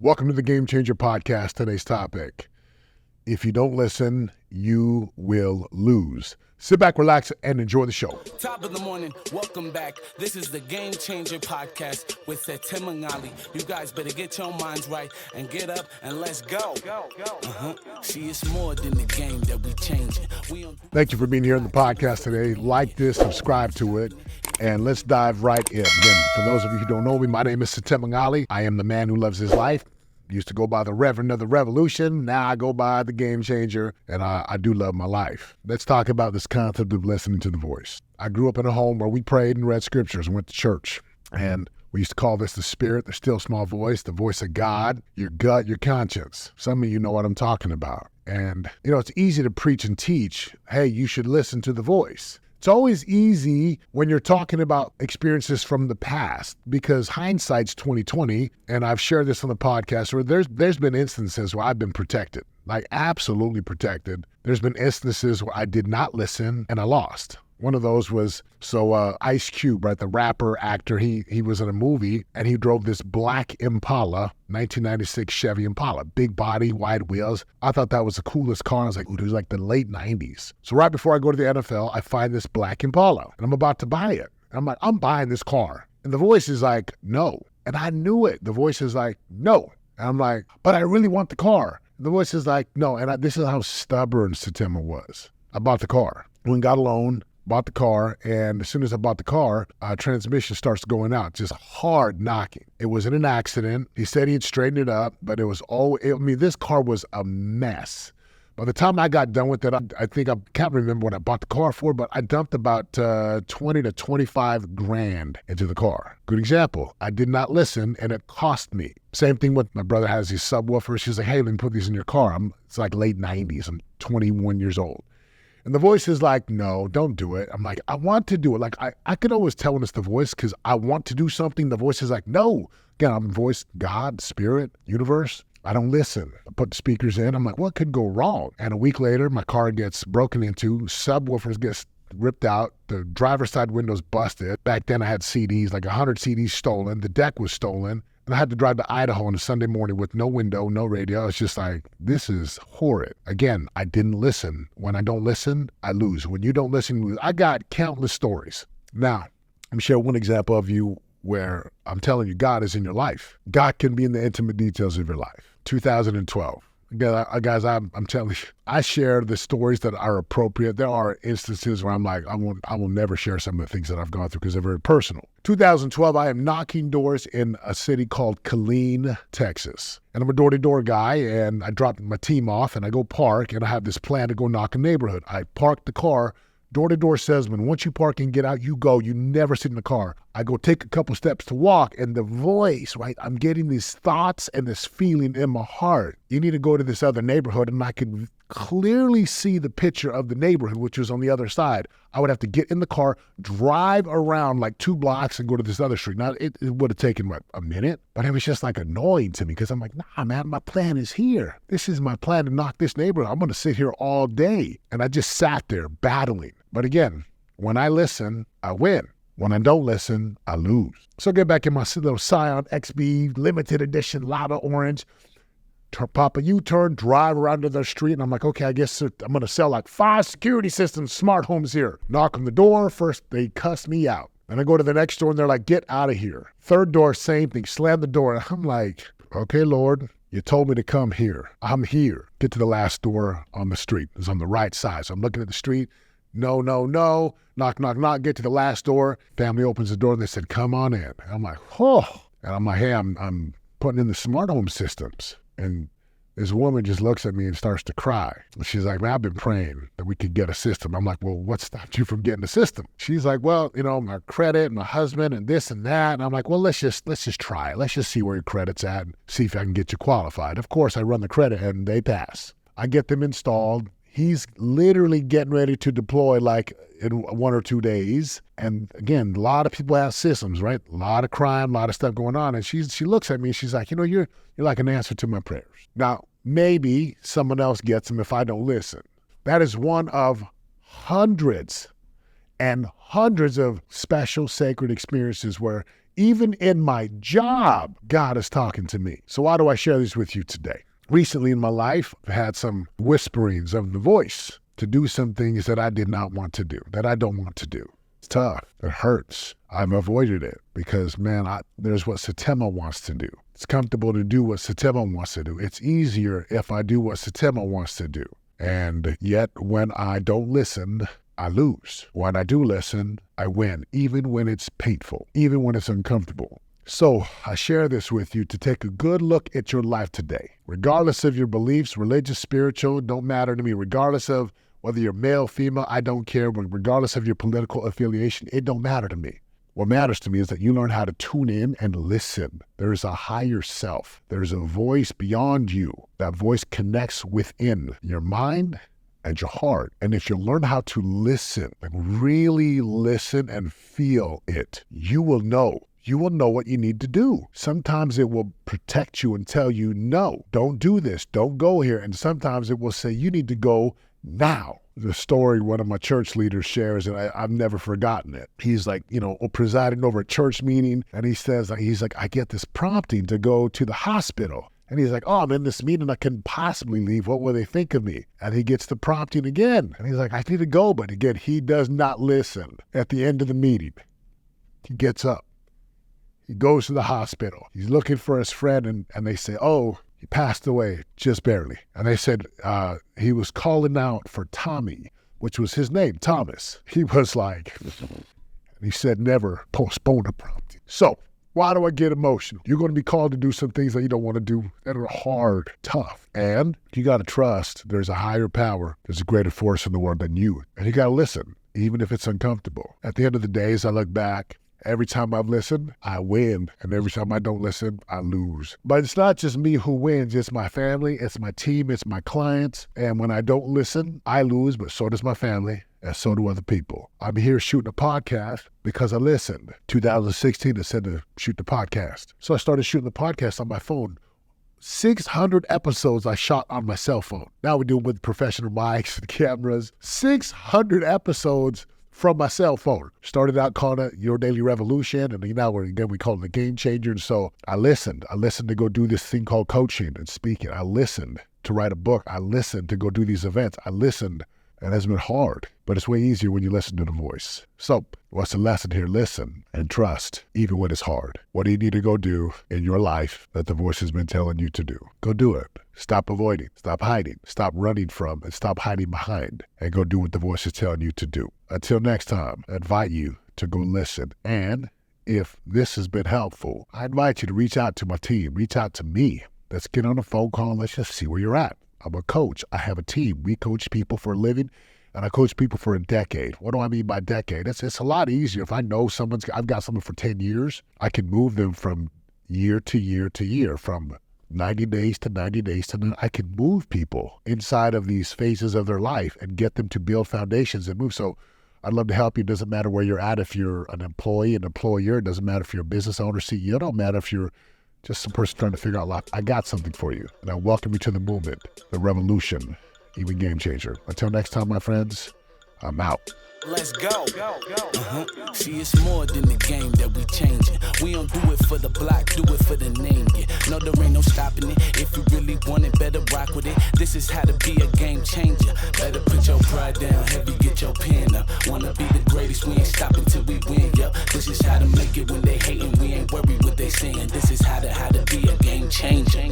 Welcome to the Game Changer Podcast. Today's topic: if you don't listen, you will lose. Sit back, relax, and enjoy the show. Top of the morning, welcome back. This is the Game Changer Podcast with Setema Gali. You guys better get your minds right and get up and let's go. See, it's more than the game that we changing. Thank you for being here on the podcast today. Like this, subscribe to it, and let's dive right in. Again, for those of you who don't know me, my name is Setema Gali. I am the man who loves his life. Used to go by the Reverend of the Revolution. Now I go by the Game Changer, and I do love my life. Let's talk about this concept of listening to the voice. I grew up in a home where we prayed and read scriptures and went to church. And we used to call this the spirit, the still small voice, the voice of God, your gut, your conscience. Some of you know what I'm talking about. And, it's easy to preach and teach, hey, you should listen to the voice. It's always easy when you're talking about experiences from the past because hindsight's 2020, and I've shared this on the podcast where there's been instances where I've been protected, like absolutely protected. There's been instances where I did not listen and I lost. One of those was, Ice Cube, right, the rapper, actor, he was in a movie and he drove this black Impala, 1996 Chevy Impala, big body, wide wheels. I thought that was the coolest car. I was like, it was like the late 90s. So right before I go to the NFL, I find this black Impala and I'm about to buy it. And I'm like, I'm buying this car. And the voice is like, no. And I knew it. The voice is like, no. And I'm like, but I really want the car. And the voice is like, no. And this is how stubborn Setema was. I bought the car. Went and got a loan. Bought the car, and as soon as I bought the car, transmission starts going out, just hard knocking. It wasn't an accident. He said he'd straighten it up, but it was this car was a mess. By the time I got done with it, I can't remember what I bought the car for, but I dumped about 20 to 25 grand into the car. Good example. I did not listen, and it cost me. Same thing with my brother has these subwoofers. She's like, hey, let me put these in your car. It's like late 90s. I'm 21 years old. And the voice is like, no, don't do it. I'm like, I want to do it. Like, I could always tell when it's the voice because I want to do something. The voice is like, no. Again, I'm voice, God, spirit, universe. I don't listen. I put the speakers in. I'm like, what could go wrong? And a week later, my car gets broken into. Subwoofers gets ripped out. The driver's side window's busted. Back then, I had CDs, like 100 CDs stolen. The deck was stolen. And I had to drive to Idaho on a Sunday morning with no window, no radio. It's just like, this is horrid. Again, I didn't listen. When I don't listen, I lose. When you don't listen, you lose. I got countless stories. Now, let me share one example of you where I'm telling you God is in your life. God can be in the intimate details of your life. 2012. Again, guys, I'm telling you, I share the stories that are appropriate. There are instances where I'm like, I will never share some of the things that I've gone through because they're very personal. 2012, I am knocking doors in a city called Killeen, Texas. And I'm a door-to-door guy, and I drop my team off, and I go park, and I have this plan to go knock a neighborhood. I park the car, door-to-door salesman. Once you park and get out, you go. You never sit in the car. I go take a couple steps to walk, and the voice, right? I'm getting these thoughts and this feeling in my heart. You need to go to this other neighborhood, and I could clearly see the picture of the neighborhood, which was on the other side. I would have to get in the car, drive around like 2 blocks and go to this other street. Now, it would have taken, a minute? But it was just like annoying to me because I'm like, nah, man, my plan is here. This is my plan to knock this neighborhood. I'm going to sit here all day. And I just sat there battling. But again, when I listen, I win. When I don't listen, I lose. So I get back in my little Scion XB limited edition lava orange, pop a U-turn, drive around to the street, and I'm like, okay, I guess I'm going to sell like 5 security systems, smart homes here. Knock on the door. First, they cuss me out. Then I go to the next door, and they're like, get out of here. Third door, same thing. Slam the door. And I'm like, okay, Lord, you told me to come here. I'm here. Get to the last door on the street. It's on the right side. So I'm looking at the street. No. Knock, knock, knock. Get to the last door. Family opens the door, and they said, come on in. And I'm like, oh. And I'm like, hey, I'm putting in the smart home systems. And this woman just looks at me and starts to cry. She's like, man, I've been praying that we could get a system. I'm like, well, what stopped you from getting a system? She's like, well, my credit, my husband, and this and that. And I'm like, well, let's just try it. Let's just see where your credit's at and see if I can get you qualified. Of course, I run the credit and they pass. I get them installed. He's literally getting ready to deploy like in 1 or 2 days. And again, a lot of people have systems, right? A lot of crime, a lot of stuff going on. And she looks at me and she's like, you're like an answer to my prayers. Now, maybe someone else gets them if I don't listen. That is one of hundreds and hundreds of special sacred experiences where Even in my job, God is talking to me. So why do I share this with you today? Recently in my life, I've had some whisperings of the voice to do some things that I did not want to do, that I don't want to do. It's tough. It hurts. I've avoided it because, man, there's what Setema wants to do. It's comfortable to do what Setema wants to do. It's easier if I do what Setema wants to do. And yet when I don't listen, I lose. When I do listen, I win, even when it's painful, even when it's uncomfortable. So I share this with you to take a good look at your life today. Regardless of your beliefs, religious, spiritual, don't matter to me. Regardless of whether you're male, female, I don't care. Regardless of your political affiliation, it don't matter to me. What matters to me is that you learn how to tune in and listen. There's a higher self. There's a voice beyond you. That voice connects within your mind and your heart. And if you learn how to listen, like really listen and feel it, you will know. You will know what you need to do. Sometimes it will protect you and tell you, no, don't do this, don't go here. And sometimes it will say, you need to go now. The story one of my church leaders shares, and I've never forgotten it. He's like, presiding over a church meeting, and he says, I get this prompting to go to the hospital. And he's like, I'm in this meeting, I couldn't possibly leave. What will they think of me? And he gets the prompting again. And he's like, I need to go. But again, he does not listen. At the end of the meeting, he gets up. He goes to the hospital. He's looking for his friend, and they say, he passed away just barely. And they said he was calling out for Tommy, which was his name, Thomas. He was like, and he said, never postpone a prompting. So why do I get emotional? You're going to be called to do some things that you don't want to do that are hard, tough. And you got to trust there's a higher power. There's a greater force in the world than you. And you got to listen, even if it's uncomfortable. At the end of the day, as I look back, every time I've listened, I win. And every time I don't listen, I lose. But it's not just me who wins. It's my family. It's my team. It's my clients. And when I don't listen, I lose, but so does my family. And so do other people. I'm here shooting a podcast because I listened. 2016, I said to shoot the podcast. So I started shooting the podcast on my phone. 600 episodes I shot on my cell phone. Now we do it with professional mics and cameras. 600 episodes from my cell phone. Started out calling it Your Daily Revolution, and now we call it the Game Changer. And so I listened. I listened to go do this thing called coaching and speaking. I listened to write a book. I listened to go do these events. I listened. And it's been hard, but it's way easier when you listen to the voice. So what's the lesson here? Listen and trust, even when it's hard. What do you need to go do in your life that the voice has been telling you to do? Go do it. Stop avoiding, stop hiding, stop running from, and stop hiding behind, and go do what the voice is telling you to do. Until next time, I invite you to go listen. And if this has been helpful, I invite you to reach out to my team, reach out to me. Let's get on a phone call and let's just see where you're at. I'm a coach. I have a team. We coach people for a living, and I coach people for a decade. What do I mean by decade? It's a lot easier. If I know I've got someone for 10 years, I can move them from year to year to year, from 90 days to 90 days to 90. I can move people inside of these phases of their life and get them to build foundations and move. So I'd love to help you. It doesn't matter where you're at. If you're an employee, an employer, it doesn't matter if you're a business owner, CEO. It don't matter if you're just some person trying to figure out life. I got something for you. And I welcome you to the movement, the revolution, even Game Changer. Until next time, my friends, I'm out. Let's go. See, it's more than the game that we changing. We don't do it for the block, do it for the name. Yeah. No, there ain't no stopping it. If you really want it, better rock with it. This is how to be a game changer. Better put your pride down, heavy, get your pen up. Wanna be the greatest, we ain't stopping till we win, yo. This is how to make it when they hating. We ain't worried what they saying. This is how to be a game changer.